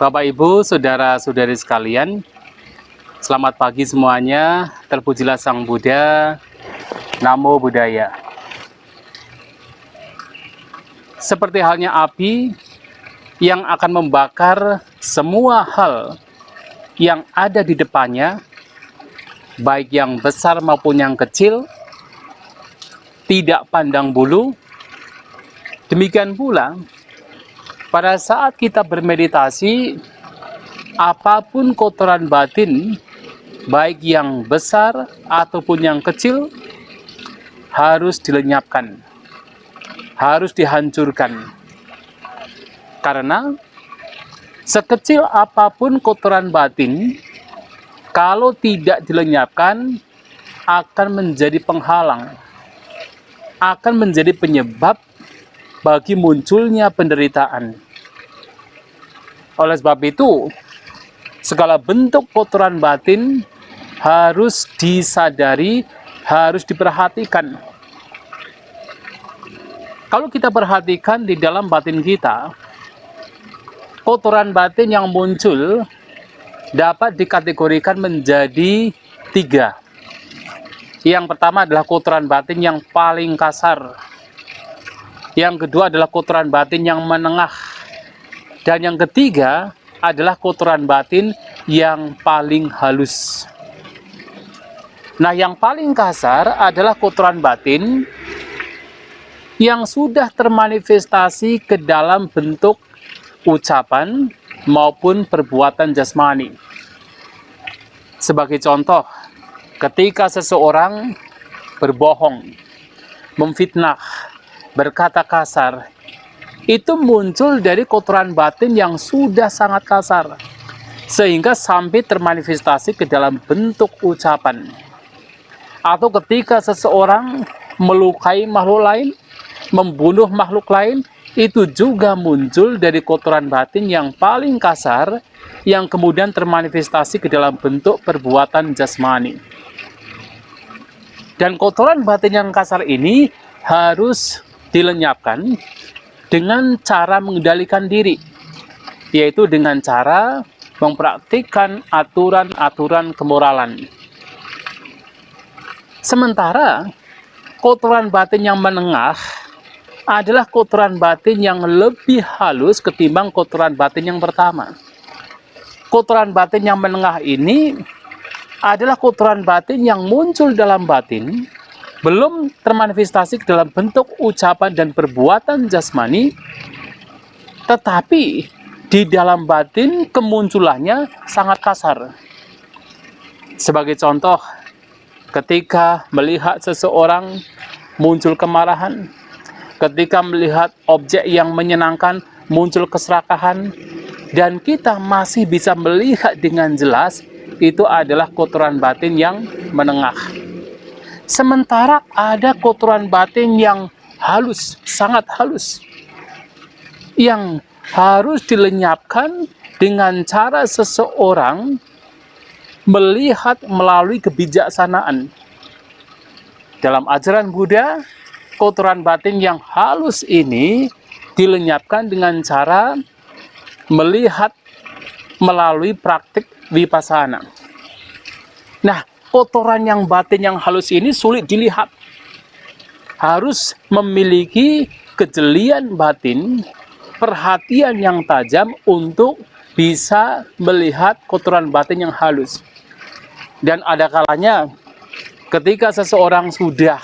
Bapak, Ibu, saudara-saudari sekalian, selamat pagi semuanya. Terpujilah Sang Buddha. Namo Buddhaya. Seperti halnya api yang akan membakar semua hal yang ada di depannya, baik yang besar maupun yang kecil, tidak pandang bulu. Demikian pula, pada saat kita bermeditasi, apapun kotoran batin, baik yang besar ataupun yang kecil, harus dilenyapkan, harus dihancurkan. Karena sekecil apapun kotoran batin, kalau tidak dilenyapkan, akan menjadi penghalang, akan menjadi penyebab bagi munculnya penderitaan. Oleh sebab itu, segala bentuk kotoran batin harus disadari, harus diperhatikan. Kalau kita perhatikan di dalam batin kita, kotoran batin yang muncul dapat dikategorikan menjadi 3. Yang pertama adalah kotoran batin yang paling kasar. Yang kedua adalah kotoran batin yang menengah. Dan yang ketiga adalah kotoran batin yang paling halus. Nah, yang paling kasar adalah kotoran batin yang sudah termanifestasi ke dalam bentuk ucapan maupun perbuatan jasmani. Sebagai contoh, ketika seseorang berbohong, memfitnah, berkata kasar, itu muncul dari kotoran batin yang sudah sangat kasar, sehingga sampai termanifestasi ke dalam bentuk ucapan. Atau ketika seseorang melukai makhluk lain, membunuh makhluk lain, itu juga muncul dari kotoran batin yang paling kasar, yang kemudian termanifestasi ke dalam bentuk perbuatan jasmani. Dan kotoran batin yang kasar ini harus dilenyapkan dengan cara mengendalikan diri, yaitu dengan cara mempraktikkan aturan-aturan kemoralan. Sementara kotoran batin yang menengah adalah kotoran batin yang lebih halus ketimbang kotoran batin yang pertama. Kotoran batin yang menengah ini adalah kotoran batin yang muncul dalam batin, belum termanifestasi ke dalam bentuk ucapan dan perbuatan jasmani, tetapi di dalam batin kemunculannya sangat kasar. Sebagai contoh, ketika melihat seseorang muncul kemarahan, ketika melihat objek yang menyenangkan muncul keserakahan, dan kita masih bisa melihat dengan jelas, itu adalah kotoran batin yang menengah. Sementara ada kotoran batin yang halus, sangat halus, yang harus dilenyapkan dengan cara seseorang melihat melalui kebijaksanaan. Dalam ajaran Buddha, kotoran batin yang halus ini dilenyapkan dengan cara melihat melalui praktik vipassana. Nah, kotoran yang batin yang halus ini sulit dilihat. Harus memiliki kejelian batin, perhatian yang tajam untuk bisa melihat kotoran batin yang halus. Dan ada kalanya ketika seseorang sudah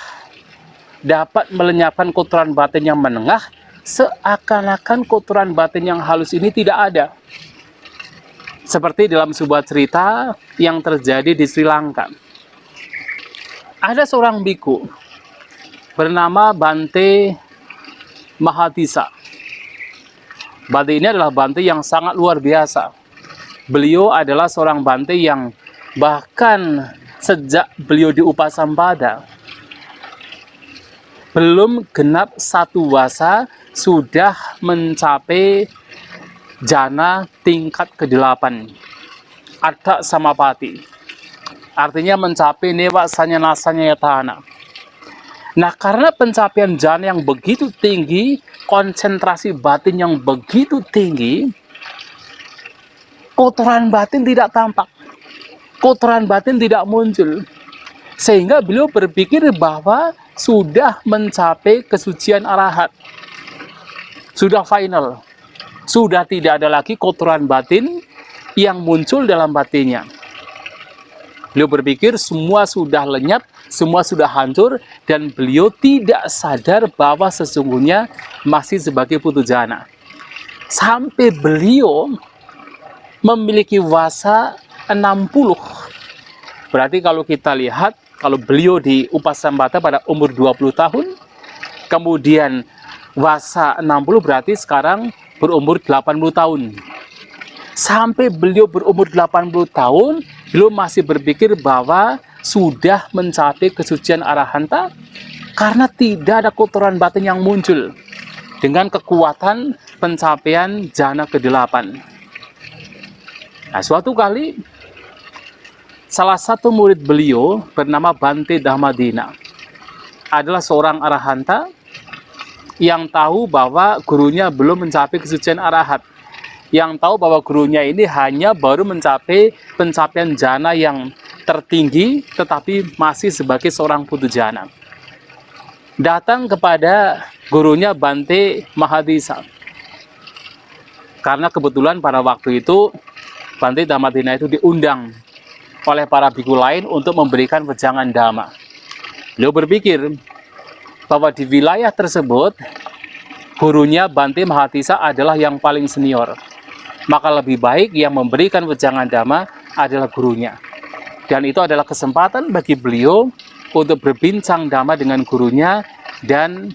dapat melenyapkan kotoran batin yang menengah, seakan-akan kotoran batin yang halus ini tidak ada. Seperti dalam sebuah cerita yang terjadi di Sri Lanka. Ada seorang biku bernama Bante Mahadisa. Bante ini adalah Bante yang sangat luar biasa. Beliau adalah seorang Bante yang bahkan sejak beliau di Upasampada, belum genap 1 wasa, sudah mencapai jana tingkat ke-8, Atta Samapati. Artinya mencapai Newa Sanyana Sanyatana. Nah, karena pencapaian jana yang begitu tinggi, konsentrasi batin yang begitu tinggi, kotoran batin tidak tampak, kotoran batin tidak muncul. Sehingga beliau berpikir bahwa sudah mencapai kesucian arahat, sudah final, sudah tidak ada lagi kotoran batin yang muncul dalam batinnya. Beliau berpikir semua sudah lenyap, semua sudah hancur, dan beliau tidak sadar bahwa sesungguhnya masih sebagai putu jana. Sampai beliau memiliki wasa 60. Berarti kalau kita lihat, kalau beliau di Upasambata pada umur 20 tahun, kemudian wasa 60 berarti sekarang berumur 80 tahun. Sampai beliau berumur 80 tahun, beliau masih berpikir bahwa sudah mencapai kesucian arahanta karena tidak ada kotoran batin yang muncul dengan kekuatan pencapaian jana ke-8. Nah, suatu kali salah satu murid beliau bernama Bante Dhammadina adalah seorang arahanta yang tahu bahwa gurunya belum mencapai kesucian arahat, yang tahu bahwa gurunya ini hanya baru mencapai pencapaian jana yang tertinggi tetapi masih sebagai seorang putu jana. Datang kepada gurunya Bante Mahadisa. Karena kebetulan pada waktu itu Bante Dhammadina itu diundang oleh para biku lain untuk memberikan wejangan dhamma. Beliau berpikir bahwa di wilayah tersebut gurunya Bante Mahadisa adalah yang paling senior. Maka lebih baik yang memberikan wejangan dhamma adalah gurunya. Dan itu adalah kesempatan bagi beliau untuk berbincang dhamma dengan gurunya dan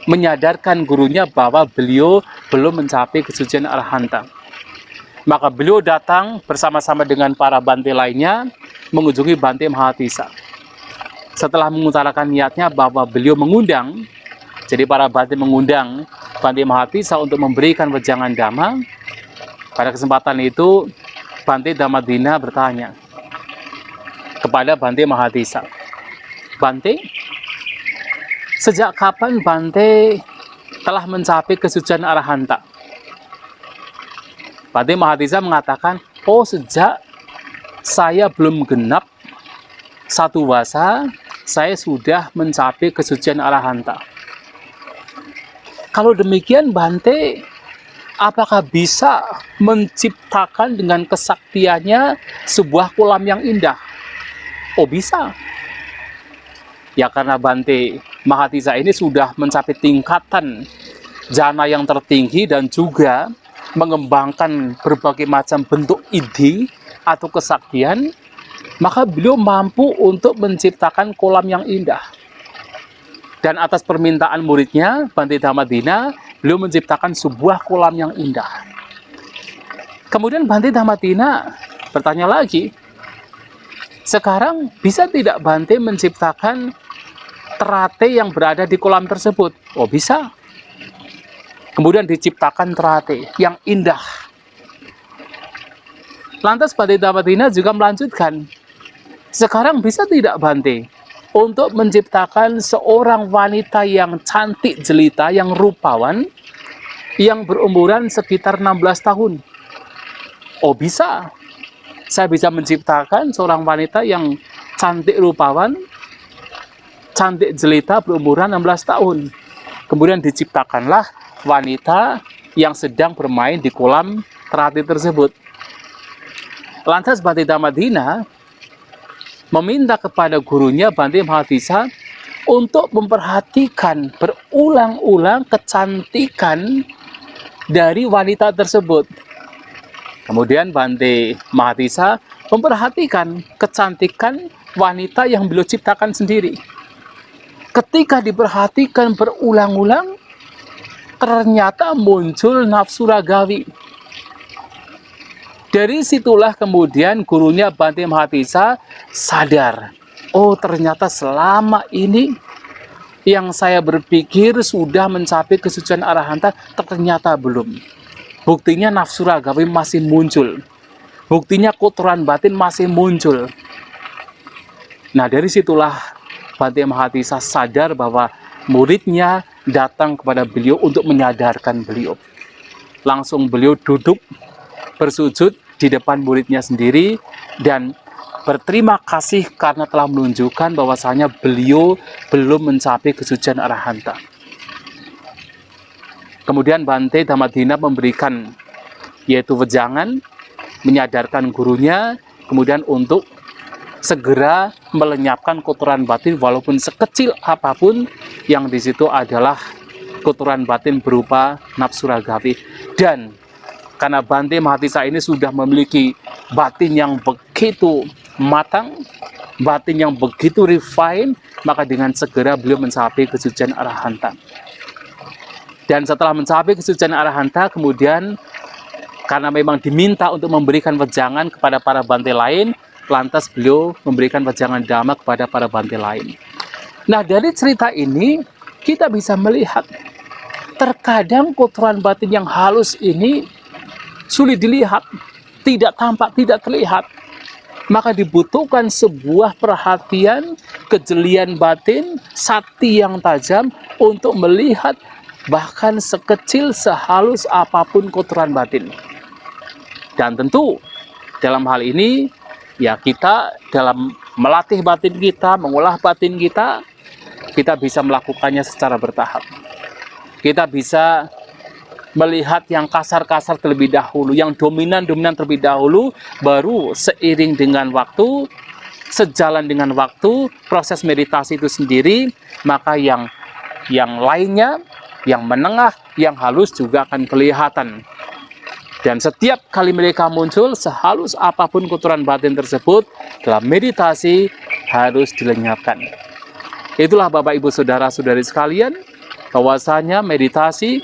menyadarkan gurunya bahwa beliau belum mencapai kesucian arahanta. Maka beliau datang bersama-sama dengan para Bante lainnya mengunjungi Bante Mahadisa. Setelah mengutarakan niatnya bahwa beliau mengundang, jadi para Bante mengundang Bante Mahadisa untuk memberikan wejangan dhamma. Pada kesempatan itu Bante Dhammadina bertanya kepada Bante Mahadisa, "Bante, sejak kapan Bante telah mencapai kesucian arahanta?" Bante Mahadisa mengatakan, "Oh, sejak saya belum genap 1 wasa, saya sudah mencapai kesucian arahanta." Kalau demikian Bante, apakah bisa menciptakan dengan kesaktiannya sebuah kolam yang indah? Oh, bisa. Ya, karena Bante Mahadisa ini sudah mencapai tingkatan jana yang tertinggi dan juga mengembangkan berbagai macam bentuk ide atau kesaktian, maka beliau mampu untuk menciptakan kolam yang indah. Dan atas permintaan muridnya, Bante Dhammadina, beliau menciptakan sebuah kolam yang indah. Kemudian Bante Dhammadina bertanya lagi, "Sekarang bisa tidak Bante menciptakan terate yang berada di kolam tersebut?" Oh, bisa. Kemudian diciptakan terate yang indah. Lantas Bante Dhammadina juga melanjutkan, "Sekarang bisa tidak Bante untuk menciptakan seorang wanita yang cantik jelita, yang rupawan, yang berumuran sekitar 16 tahun?" Oh, bisa. Saya bisa menciptakan seorang wanita yang cantik rupawan, cantik jelita, berumuran 16 tahun. Kemudian diciptakanlah wanita yang sedang bermain di kolam terate tersebut. Lantas Bante Dhammadina meminta kepada gurunya Bante Mahadisa untuk memperhatikan berulang-ulang kecantikan dari wanita tersebut. Kemudian Bante Mahadisa memperhatikan kecantikan wanita yang beliau ciptakan sendiri. Ketika diperhatikan berulang-ulang, ternyata muncul nafsu ragawi. Dari situlah kemudian gurunya Bante Mahadisa sadar, oh ternyata selama ini yang saya berpikir sudah mencapai kesucian arahanta, ternyata belum. Buktinya nafsu ragawi masih muncul. Buktinya kotoran batin masih muncul. Nah, dari situlah Bante Mahadisa sadar bahwa muridnya datang kepada beliau untuk menyadarkan beliau. Langsung beliau duduk, bersujud, di depan muridnya sendiri dan berterima kasih karena telah menunjukkan bahwasanya beliau belum mencapai kesucian arahanta. Kemudian Bante Dhammadina memberikan yaitu wejangan, menyadarkan gurunya, kemudian untuk segera melenyapkan kotoran batin walaupun sekecil apapun yang di situ adalah kotoran batin berupa nafsu ragawi. Dan karena Bante Mahatisa ini sudah memiliki batin yang begitu matang, batin yang begitu refine, maka dengan segera beliau mencapai kesucian arahanta. Dan setelah mencapai kesucian arahanta, kemudian karena memang diminta untuk memberikan wejangan kepada para Bante lain, lantas beliau memberikan wejangan dhamma kepada para Bante lain. Nah, dari cerita ini kita bisa melihat terkadang kotoran batin yang halus ini sulit dilihat, tidak tampak, tidak terlihat. Maka dibutuhkan sebuah perhatian, kejelian batin, sakti yang tajam untuk melihat bahkan sekecil sehalus apapun kotoran batin. Dan tentu dalam hal ini ya kita dalam melatih batin kita, mengolah batin kita bisa melakukannya secara bertahap. Kita bisa melihat yang kasar-kasar terlebih dahulu, yang dominan-dominan terlebih dahulu, baru seiring dengan waktu, sejalan dengan waktu, proses meditasi itu sendiri, maka yang lainnya, yang menengah, yang halus juga akan kelihatan. Dan setiap kali mereka muncul, sehalus apapun kotoran batin tersebut, dalam meditasi harus dilenyapkan. Itulah Bapak Ibu Saudara-saudari sekalian, bahwasanya meditasi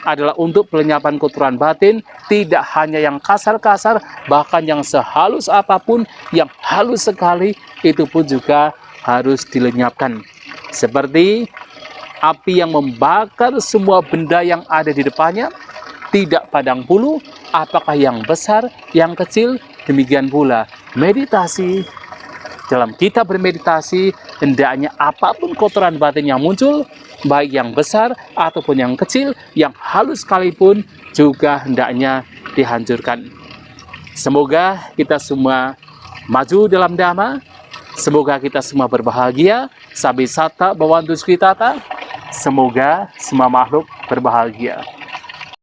adalah untuk pelenyapan kotoran batin, tidak hanya yang kasar-kasar, bahkan yang sehalus apapun, yang halus sekali, itu pun juga harus dilenyapkan. Seperti api yang membakar semua benda yang ada di depannya, tidak pandang bulu, apakah yang besar, yang kecil, demikian pula meditasi. Dalam kita bermeditasi, hendaknya apapun kotoran batin yang muncul, baik yang besar ataupun yang kecil, yang halus sekalipun, juga hendaknya dihancurkan. Semoga kita semua maju dalam Dhamma, semoga kita semua berbahagia, sabi sata bawantu skitata, semoga semua makhluk berbahagia.